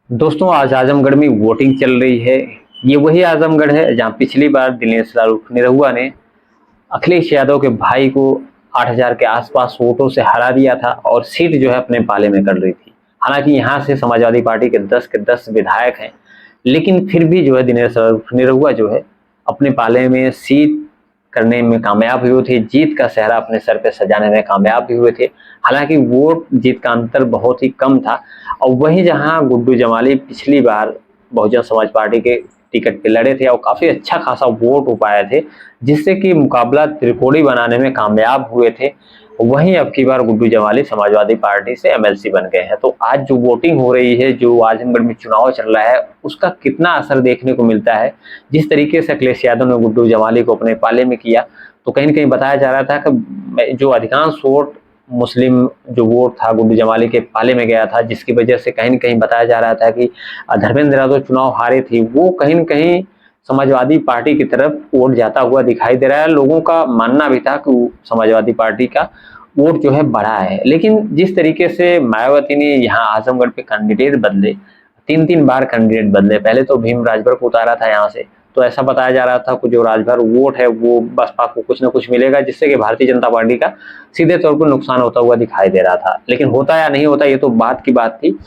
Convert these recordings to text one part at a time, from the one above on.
दोस्तों, आज आजमगढ़ में वोटिंग चल रही है। ये वही आजमगढ़ है जहां पिछली बार दिनेश लाल निरहुआ ने अखिलेश यादव के भाई को 8,000 के आसपास वोटों से हरा दिया था और सीट जो है अपने पाले में कर रही थी। हालांकि यहां से समाजवादी पार्टी के 10 विधायक हैं, लेकिन फिर भी जो है दिनेश लाल निरहुआ जो है अपने पाले में सीट करने में कामयाब हुए थे, जीत का सेहरा अपने सर पे सजाने में कामयाब भी हुए थे। हालांकि वोट जीत का अंतर बहुत ही कम था। और वहीं जहां गुड्डू जमाली पिछली बार बहुजन समाज पार्टी के टिकट पे लड़े थे और काफी अच्छा खासा वोट हो पाए थे, जिससे कि मुकाबला त्रिकोणी बनाने में कामयाब हुए थे, वहीं अब की बार गुड्डू जमाली समाजवादी पार्टी से एमएलसी बन गए हैं। तो आज जो वोटिंग हो रही है, जो आजमगढ़ में चुनाव चल रहा है, उसका कितना असर देखने को मिलता है। जिस तरीके से अखिलेश यादव ने गुड्डू जमाली को अपने पाले में किया, तो कहीं न कहीं बताया जा रहा था कि जो अधिकांश वोट मुस्लिम जो वोट था गुड्डू जमाली के पाले में गया था, जिसकी वजह से कहीं न कहीं बताया जा रहा था कि धर्मेंद्र यादव चुनाव हारे थी, वो कहीं न कहीं समाजवादी पार्टी की तरफ वोट जाता हुआ दिखाई दे रहा है। लोगों का मानना भी था कि समाजवादी पार्टी का वोट जो है बढ़ा है। लेकिन जिस तरीके से मायावती ने यहाँ आजमगढ़ पे कैंडिडेट बदले, 3-3 बार कैंडिडेट बदले, पहले तो भीम राजभर को उतारा था यहाँ से, तो ऐसा बताया जा रहा था कि जो राजभर वोट है वो बसपा को कुछ ना कुछ मिलेगा, जिससे कि भारतीय जनता पार्टी का सीधे तौर पर नुकसान होता हुआ दिखाई दे रहा था। लेकिन होता या नहीं होता ये तो बात की बात थी।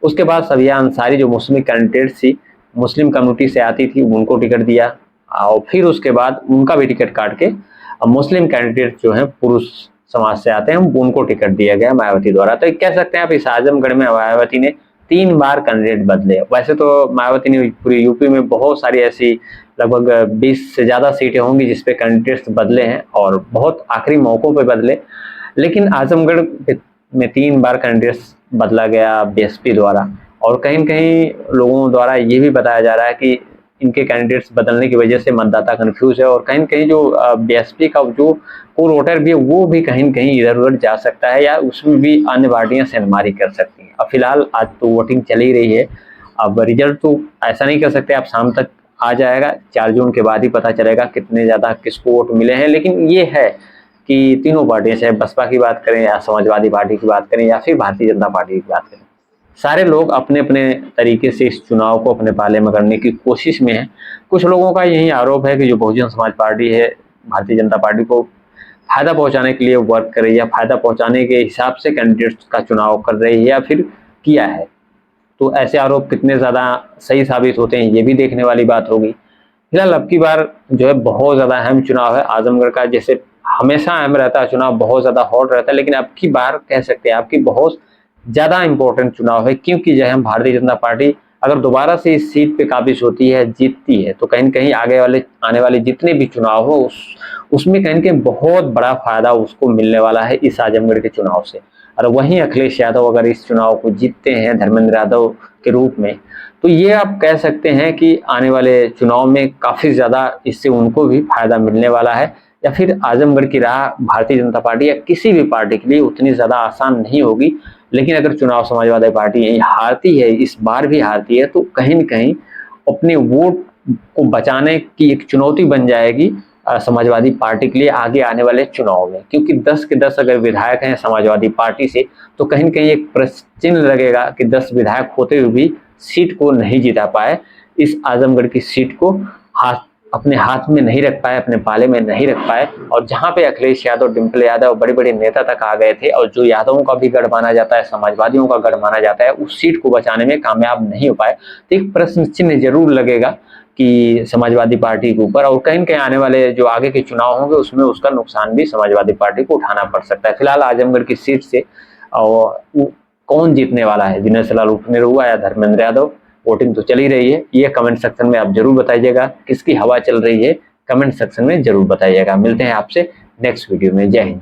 उसके बाद सबिया अंसारी जो मुस्लिम कैंडिडेट थी, मुस्लिम कम्युनिटी से आती थी, उनको टिकट दिया और फिर उसके बाद उनका भी टिकट काट के अब मुस्लिम कैंडिडेट जो है पुरुष समाज से आते हैं, उनको टिकट दिया गया मायावती द्वारा। तो कह सकते हैं आप इस आजमगढ़ में मायावती ने 3 बार कैंडिडेट बदले। वैसे तो मायावती ने पूरी यूपी में बहुत सारी ऐसी लगभग 20 से ज्यादा सीटें होंगी जिसपे कैंडिडेट्स बदले हैं और बहुत आखिरी मौकों पे बदले। लेकिन आजमगढ़ में 3 बार कैंडिडेट्स बदला गया बीएसपी द्वारा। और कहीं न कहीं लोगों द्वारा ये भी बताया जा रहा है कि इनके कैंडिडेट्स बदलने की वजह से मतदाता कंफ्यूज है और कहीं न कहीं जो बीएसपी का जो कोर वोटर भी है, वो भी कहीं न कहीं इधर-उधर जा सकता है या उसमें भी अन्य पार्टियां सेंधमारी कर सकती हैं। अब फिलहाल आज तो वोटिंग चल ही रही है। अब रिजल्ट तो ऐसा नहीं कर सकते आप शाम तक आ जाएगा, 4 जून के बाद ही पता चलेगा कितने ज्यादा किसको वोट मिले हैं। लेकिन ये है कि तीनों पार्टियां, चाहे बसपा की बात करें या समाजवादी पार्टी की बात करें या फिर भारतीय जनता पार्टी की बात करें, सारे लोग अपने अपने तरीके से इस चुनाव को अपने पाले में करने की कोशिश में है। कुछ लोगों का यही आरोप है कि जो बहुजन समाज पार्टी है, भारतीय जनता पार्टी को फायदा पहुंचाने के लिए वर्क कर रही है या फायदा पहुंचाने के हिसाब से कैंडिडेट्स का चुनाव कर रही है या फिर किया है। तो ऐसे आरोप कितने ज्यादा सही साबित होते हैं, ये भी देखने वाली बात होगी। फिलहाल अब की बार जो है बहुत ज्यादा अहम चुनाव है आजमगढ़ का। जैसे हमेशा अहम रहता है चुनाव, बहुत ज्यादा हॉट रहता है, लेकिन अब की बार कह सकते हैं आपकी बहुत ज्यादा इंपॉर्टेंट चुनाव है, क्योंकि जो है भारतीय जनता पार्टी अगर दोबारा से इस सीट पे काबिज होती है, जीतती है, तो कहीं न कहीं आने वाले जितने भी चुनाव हो उसमें कहीं न कहीं बहुत बड़ा फायदा उसको मिलने वाला है इस आजमगढ़ के चुनाव से। और वहीं अखिलेश यादव अगर इस चुनाव को जीतते हैं धर्मेंद्र यादव के रूप में, तो ये आप कह सकते हैं कि आने वाले चुनाव में काफी ज्यादा इससे उनको भी फायदा मिलने वाला है। या फिर आजमगढ़ की राह भारतीय जनता पार्टी या किसी भी पार्टी के लिए उतनी ज्यादा आसान नहीं होगी। लेकिन अगर चुनाव समाजवादी पार्टी यही हारती है, इस बार भी हारती है, तो कहीं न कहीं अपने वोट को बचाने की एक चुनौती बन जाएगी समाजवादी पार्टी के लिए आगे आने वाले चुनाव में। क्योंकि 10 के 10 अगर विधायक हैं समाजवादी पार्टी से, तो कहीं न कहीं एक प्रश्न चिन्ह लगेगा कि 10 विधायक होते हुए भी सीट को नहीं जिता पाए, इस आजमगढ़ की सीट को अपने हाथ में नहीं रख पाए, अपने पाले में नहीं रख पाए। और जहां पे अखिलेश यादव, डिम्पल यादव, बड़े बड़े नेता तक आ गए थे और जो यादवों का भी गढ़ माना जाता है, समाजवादियों का गढ़ माना जाता है, उस सीट को बचाने में कामयाब नहीं हो पाए, तो एक प्रश्न चिन्ह जरूर लगेगा कि समाजवादी पार्टी के ऊपर। और कहीं न कहीं आने वाले जो आगे के चुनाव होंगे उसमें उसका नुकसान भी समाजवादी पार्टी को उठाना पड़ सकता है। फिलहाल आजमगढ़ की सीट से कौन जीतने वाला है, दिनेश लाल निरहुआ या धर्मेंद्र यादव, वोटिंग तो चल ही रही है। ये कमेंट सेक्शन में आप जरूर बताइएगा किसकी हवा चल रही है, कमेंट सेक्शन में जरूर बताइएगा। मिलते हैं आपसे नेक्स्ट वीडियो में। जय हिंद।